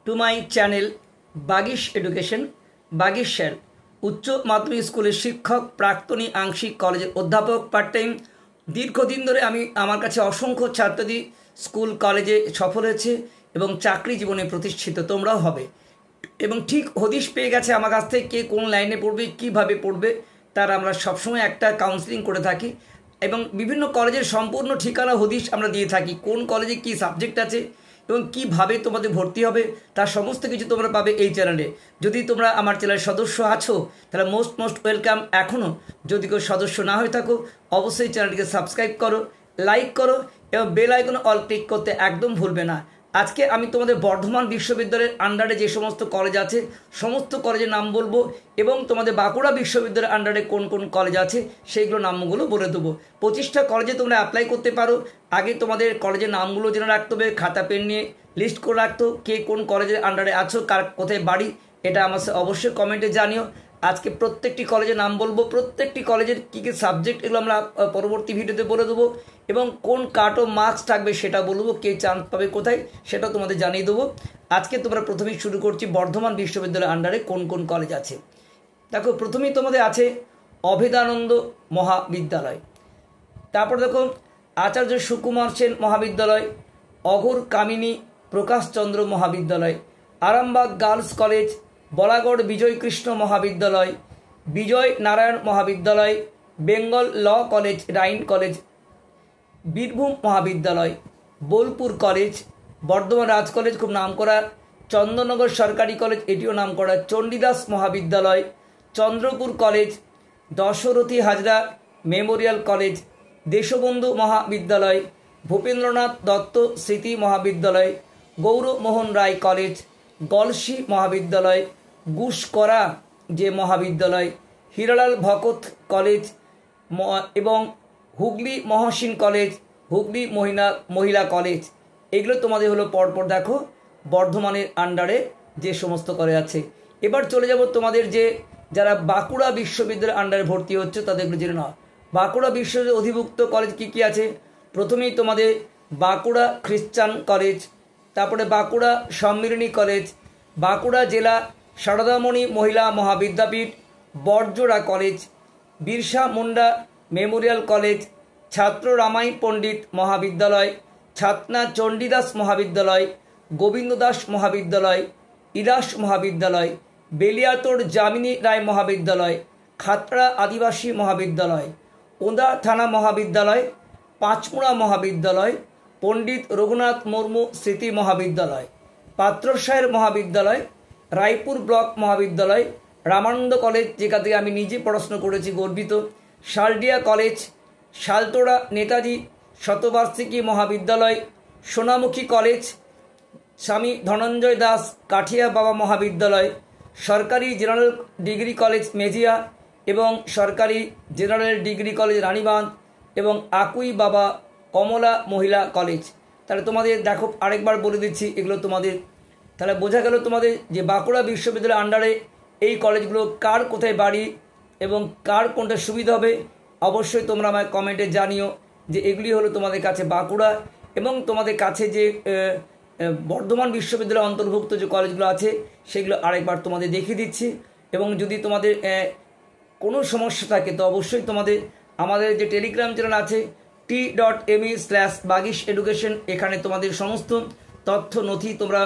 To my channel Bagish education. Bagish sir উচ্চ মাধ্যমিক স্কুলের শিক্ষক, প্রাক্তনী, আংশিক কলেজের অধ্যাপক, পার্ট টাইম। দীর্ঘদিন ধরে আমার কাছে অসংখ্য ছাত্রী স্কুল কলেজে সফল হয়েছে এবং চাকরি জীবনে প্রতিষ্ঠিত, তোমরাও হবে। এবং ঠিক হদিশ পেয়ে গেছে আমার কাছ থেকে কে কোন লাইনে পড়বে, কিভাবে পড়বে, তার আমরা সবসময় একটা কাউন্সিলিং করে থাকি এবং বিভিন্ন কলেজের সম্পূর্ণ ঠিকানা হদিশ আমরা দিয়ে থাকি, কোন কলেজে কী সাবজেক্ট আছে এবং কীভাবে তোমাদের ভর্তি হবে তার সমস্ত কিছু তোমরা পাবে এই চ্যানেলে। যদি তোমরা আমার চ্যানেলের সদস্য আছো তাহলে মোস্ট ওয়েলকাম। এখনও যদি কেউ সদস্য না হয়ে থাকো অবশ্যই চ্যানেলটিকে সাবস্ক্রাইব করো, লাইক করো এবং বেল আইকনে অল ক্লিক করতে একদম ভুলবে না। আজকে আমি তোমাদের বর্ধমান বিশ্ববিদ্যালয়ের আন্ডারে যে সমস্ত কলেজ আছে সমস্ত কলেজের নাম বলবো এবং তোমাদের বাঁকুড়া বিশ্ববিদ্যালয়ের আন্ডারে কোন কোন কলেজ আছে সেইগুলো নামগুলো বলে দেবো। 25টা কলেজে তোমরা অ্যাপ্লাই করতে পারো। আগে তোমাদের কলেজের নামগুলো জেনে রাখতে হবে, খাতা পেন নিয়ে লিস্ট করে রাখতো কে কোন কলেজের আন্ডারে আছো, কার কোথায় বাড়ি, এটা আমার অবশ্যই কমেন্টে জানিও। আজকে প্রত্যেকটি কলেজের নাম বলবো, প্রত্যেকটি কলেজের কী কী সাবজেক্ট এগুলো আমরা পরবর্তী ভিডিওতে বলে দেবো এবং কোন কাট অফ মার্কস থাকবে সেটা বলবো, কে চান্স পাবে কোথায় সেটাও তোমাদের জানিয়ে দেবো। আজকে তোমরা প্রথমেই শুরু করছি বর্ধমান বিশ্ববিদ্যালয়ের আন্ডারে কোন কোন কলেজ আছে। দেখো প্রথমেই তোমাদের আছে অভেদানন্দ মহাবিদ্যালয়, তারপর দেখো আচার্য সুকুমার সেন মহাবিদ্যালয়, অঘোর Kamini Prakashchandra Mahavidyalaya, Arambagh girls college, Balagarh Bijoy Krishna Mahavidyalaya, Bijoy Narayan Mahavidyalaya, Bengal law college, রাইন college, Birbhum Mahavidyalaya, Bolpur college, Bardhaman Raj college খুব নামকরা, চন্দননগর সরকারি কলেজ এটিও নামকরা, Chandidas Mahavidyalaya, Chandrapur college, Dasarathi Hazra memorial college, Deshbandhu Mahavidyalaya, Bhupendranath Dutta স্মৃতি মহাবিদ্যালয়, গৌরমোহন রায় কলেজ, গলসি মহাবিদ্যালয়, গুসকরা যে মহাবিদ্যালয়, হীরালাল ভকত কলেজ এবং হুগলি মহসিন কলেজ, হুগলি মহিলা কলেজ। এগুলো তোমাদের হলো পরপর দেখো বর্ধমানের আন্ডারে যে সমস্ত কলেজ আছে। এবার চলে যাব তোমাদের যে যারা বাঁকুড়া বিশ্ববিদ্যালয়ের আন্ডারে ভর্তি হচ্ছে তাদেরগুলো জেনে নাও। বাঁকুড়া বিশ্ববিদ্যালয়ের অধিভুক্ত কলেজ কী কী আছে? প্রথমেই তোমাদের বাঁকুড়া খ্রিস্টান কলেজ, তারপরে বাঁকুড়া সম্মিলনী কলেজ, বাঁকুড়া জেলা Saradamani Mahila Mahavidyapith, Barjora college, Birsa Munda memorial college, Chhatra Ramai পণ্ডিত মহাবিদ্যালয়, ছাতনা চণ্ডীদাস মহাবিদ্যালয়, গোবিন্দ দাস মহাবিদ্যালয়, ইলাস মহাবিদ্যালয়, বেলিয়াতোড় যামিনী রায় মহাবিদ্যালয়, খাতড়া আদিবাসী মহাবিদ্যালয়, ওঁদা থানা মহাবিদ্যালয়, পাঁচমুড়া মহাবিদ্যালয়, পণ্ডিত রঘুনাথ মুর্মু স্মৃতি মহাবিদ্যালয়, পাত্রসায়ের মহাবিদ্যালয়, রায়পুর ব্লক মহাবিদ্যালয়, রামানন্দ কলেজ যেখান থেকে আমি নিজে পড়াশোনা করেছি গর্বিত, শালডিয়া কলেজ, শালতোড়া নেতাজি শতবার্ষিকী মহাবিদ্যালয়, সোনামুখী কলেজ, স্বামী ধনঞ্জয় দাস কাঠিয়া বাবা মহাবিদ্যালয়, সরকারি জেনারেল ডিগ্রি কলেজ মেজিয়া এবং সরকারি জেনারেল ডিগ্রি কলেজ রানীবাঁধ এবং আকুই বাবা কমলা মহিলা কলেজ। তাহলে তোমাদের দেখো আরেকবার বলে দিচ্ছি এগুলো তোমাদের, তাহলে বোঝা গেল তোমাদের যে বাঁকুড়া বিশ্ববিদ্যালয়ের আন্ডারে এই কলেজগুলো কার কোথায় বাড়ি এবং কার কোনটা সুবিধা হবে অবশ্যই তোমরা আমায় কমেন্টে জানিও যে এগুলি হলো তোমাদের কাছে বাঁকুড়া এবং তোমাদের কাছে যে বর্ধমান বিশ্ববিদ্যালয়ের অন্তর্ভুক্ত যে কলেজগুলো আছে সেগুলো আরেকবার তোমাদের দেখিয়ে দিচ্ছি। এবং যদি তোমাদের কোনো সমস্যা থাকে তো অবশ্যই তোমাদের আমাদের যে টেলিগ্রাম চ্যানেল আছে t.me/বাগিশ এডুকেশন, এখানে তোমাদের সমস্ত তথ্য নথি তোমরা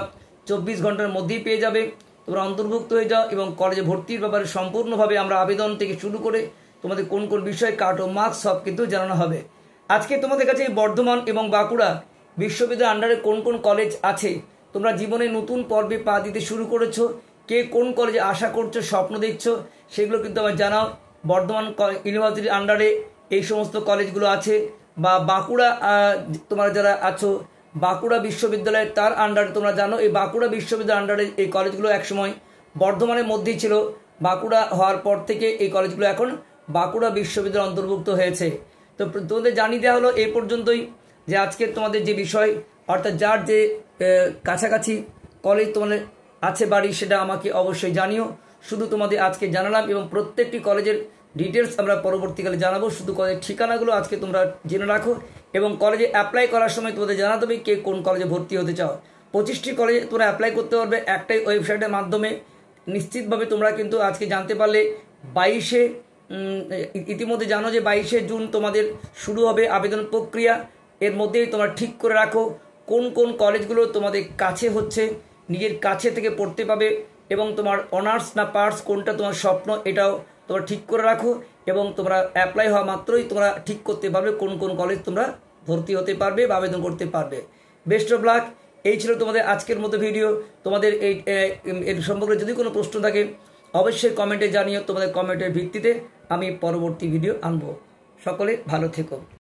24 ঘন্টার মধ্যেই পেয়ে যাবে। তোমরা অন্তর্ভুক্ত হয়ে যাও এবং কলেজে ভর্তির ব্যাপারে সম্পূর্ণভাবে আমরা আবেদন থেকে শুরু করে তোমাদের কোন কোন বিষয়ে কাট ও মার্কস সব কিন্তু জানানো হবে। আজকে তোমাদের কাছে বর্ধমান এবং বাঁকুড়া বিশ্ববিদ্যালয়ের আন্ডারে কোন কোন কলেজ আছে, তোমরা জীবনে নতুন পর্বে পা দিতে শুরু করেছো, কে কোন কলেজে আশা করছো, স্বপ্ন দেখছো সেগুলো কিন্তু আমার জানাও। বর্ধমান ইউনিভার্সিটির আন্ডারে এই সমস্ত কলেজগুলো আছে বা বাঁকুড়া তোমরা যারা আছো বাঁকুড়া বিশ্ববিদ্যালয় তার আন্ডারে তোমরা জানো এই বাঁকুড়া বিশ্ববিদ্যালয়ের আন্ডারে এই কলেজগুলো একসময় বর্ধমানের মধ্যেই ছিল, বাঁকুড়া হওয়ার পর থেকে এই কলেজগুলো এখন বাঁকুড়া বিশ্ববিদ্যালয়ের অন্তর্ভুক্ত হয়েছে। তো তোমাদের জানিয়ে দেওয়া হলো এই পর্যন্তই যে আজকে তোমাদের যে বিষয় অর্থাৎ যার যে কাছাকাছি কলেজ তোমাদের আছে বাড়ি সেটা আমাকে অবশ্যই জানিও। শুধু তোমাদের আজকে জানালাম এবং প্রত্যেকটি কলেজের ডিটেলস আমরা পরবর্তীকালে জানাবো, শুধু কলেজের ঠিকানাগুলো আজকে তোমরা জেনে রাখো এবং কলেজে অ্যাপ্লাই করার সময় তোমাদের জানাতে হবে কে কোন কলেজে ভর্তি হতে চাও। 25টি কলেজে তোমরা অ্যাপ্লাই করতে পারবে একটাই ওয়েবসাইটের মাধ্যমে। নিশ্চিতভাবে তোমরা কিন্তু আজকে জানতে পারলে 22 ইতিমধ্যে জানো যে 22 জুন তোমাদের শুরু হবে আবেদন প্রক্রিয়া। এর মধ্যেই তোমরা ঠিক করে রাখো কোন কোন কলেজগুলো তোমাদের কাছে হচ্ছে, নিজের কাছে থেকে পড়তে পাবে, এবং তোমার অনার্স না পার্স কোনটা তোমার স্বপ্ন এটাও তোমরা ঠিক করে রাখো। এবং তোমরা অ্যাপ্লাই হওয়া মাত্রই তোমরা ঠিক করতে পারবে কোন কোন কলেজ তোমরা ভর্তি হতে পারবে বা আবেদন করতে পারবে। Best of luck. এই ছিল তোমাদের আজকের মতো ভিডিও। তোমাদের এর সম্পর্কে যদি কোনো প্রশ্ন থাকে অবশ্যই কমেন্টে জানিও। তোমাদের কমেন্টের ভিত্তিতে আমি পরবর্তী ভিডিও আনবো। সকলে ভালো থেকো।